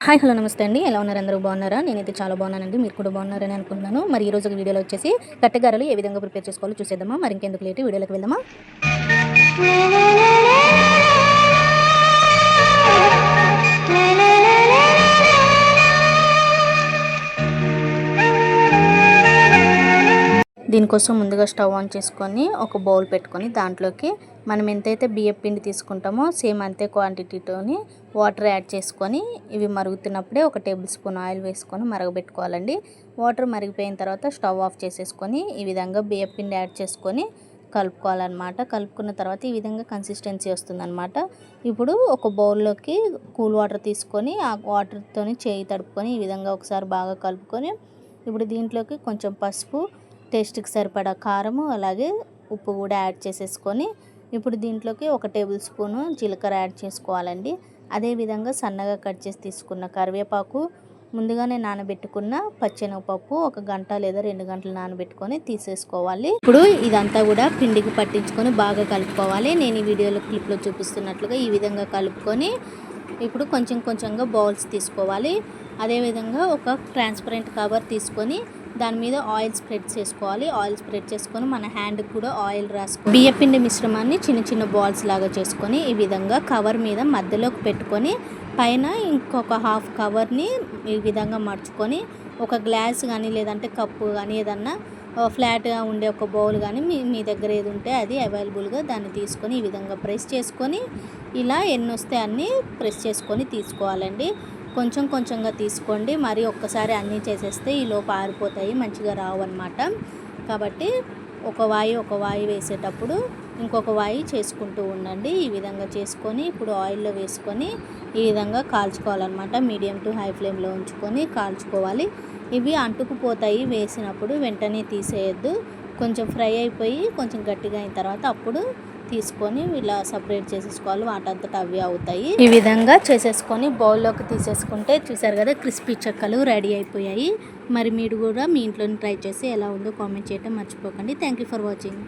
Hi hello నమస్తే అండి. ఎలా ఉన్నారు? అందరూ బాగున్నారా? నేనైతే చాలా బాగున్నానండి. మీరు కూడా బాగున్నారని అనుకుంటున్నాను. మరి ఈ రోజు వీడియోలో వచ్చేసి కట్టెగారెలు ఏ విధంగా ప్రిపేర్ చేసుకోవాలో చూసేద్దామా. మరి ఇంకెందుకు లేట్, వీడియోలోకి వెళ్దామా. దీనికోసం ముందుగా స్టవ్ ఆన్ చేసుకొని ఒక బౌల్ పెట్టుకొని దాంట్లోకి మనం ఎంతైతే బియ్యం పిండి తీసుకుంటామో సేమ్ అంతే క్వాంటిటీతోని వాటర్ యాడ్ చేసుకొని ఇవి మరుగుతున్నప్పుడే ఒక టేబుల్ స్పూన్ ఆయిల్ వేసుకొని మరగబెట్టుకోవాలండి. వాటర్ మరిగిపోయిన తర్వాత స్టవ్ ఆఫ్ చేసేసుకొని ఈ విధంగా బియ్యం పిండి యాడ్ చేసుకొని కలుపుకోవాలన్నమాట. కలుపుకున్న తర్వాత ఈ విధంగా కన్సిస్టెన్సీ వస్తుందన్నమాట. ఇప్పుడు ఒక బౌల్లోకి కూల్ వాటర్ తీసుకొని ఆ వాటర్తోని చేయి తడుపుకొని ఈ విధంగా ఒకసారి బాగా కలుపుకొని ఇప్పుడు దీంట్లోకి కొంచెం పసుపు, టేస్ట్కి సరిపడా కారము, అలాగే ఉప్పు కూడా యాడ్ చేసేసుకొని ఇప్పుడు దీంట్లోకి ఒక టేబుల్ స్పూను జీలకర్ర యాడ్ చేసుకోవాలండి. అదేవిధంగా సన్నగా కట్ చేసి తీసుకున్న కరివేపాకు, ముందుగానే నానబెట్టుకున్న పచ్చెనగపప్పు ఒక గంట లేదా 2 గంటలు నానబెట్టుకొని తీసేసుకోవాలి. ఇప్పుడు ఇదంతా కూడా పిండికి పట్టించుకొని బాగా కలుపుకోవాలి. నేను ఈ వీడియోలో క్లిప్లో చూపిస్తున్నట్లుగా ఈ విధంగా కలుపుకొని ఇప్పుడు కొంచెం కొంచెంగా బౌల్స్ తీసుకోవాలి. అదేవిధంగా ఒక ట్రాన్స్పరెంట్ కవర్ తీసుకొని దాని మీద ఆయిల్ స్ప్రెడ్ చేసుకోవాలి. ఆయిల్ స్ప్రెడ్ చేసుకొని మన హ్యాండ్కి కూడా ఆయిల్ రాసుకొని బియ్యపిండి మిశ్రమాన్ని చిన్న చిన్న బాల్స్ లాగా చేసుకొని ఈ విధంగా కవర్ మీద మధ్యలోకి పెట్టుకొని పైన ఇంకొక హాఫ్ కవర్ని ఈ విధంగా మడుచుకొని ఒక గ్లాస్ కానీ లేదంటే కప్పు కానీ ఏదన్నా ఫ్లాట్గా ఉండే ఒక బౌల్ కానీ మీ దగ్గర ఏది ఉంటే అది అవైలబుల్గా దాన్ని తీసుకొని ఈ విధంగా ప్రెస్ చేసుకొని ఇలా ఎన్ని వస్తే అన్నీ ప్రెస్ చేసుకొని తీసుకోవాలండి. కొంచెం కొంచెంగా తీసుకోండి. మరి ఒక్కసారి అన్నీ చేసేస్తే ఈలోపు ఆరిపోతాయి, మంచిగా రావు అన్నమాట. కాబట్టి ఒక వాయి వేసేటప్పుడు ఇంకొక వాయి చేసుకుంటూ ఉండండి. ఈ విధంగా చేసుకొని ఇప్పుడు ఆయిల్లో వేసుకొని ఈ విధంగా కాల్చుకోవాలన్నమాట. మీడియం టు హై ఫ్లేమ్లో ఉంచుకొని కాల్చుకోవాలి. ఇవి అంటుకుపోతాయి వేసినప్పుడు, వెంటనే తీసేయద్దు. కొంచెం ఫ్రై అయిపోయి కొంచెం గట్టిగా అయిన తర్వాత అప్పుడు తీసుకొని ఇలా సపరేట్ చేసేసుకోవాలి. వాటంతటా అవి అవుతాయి. ఈ విధంగా చేసేసుకొని బౌల్లోకి తీసేసుకుంటే చూసారు కదా, క్రిస్పీ చెక్కలు రెడీ అయిపోయాయి. మరి మీరు కూడా మీ ఇంట్లో ట్రై చేసి ఎలా ఉందో కామెంట్ చేయడం మర్చిపోకండి. Thank you for watching.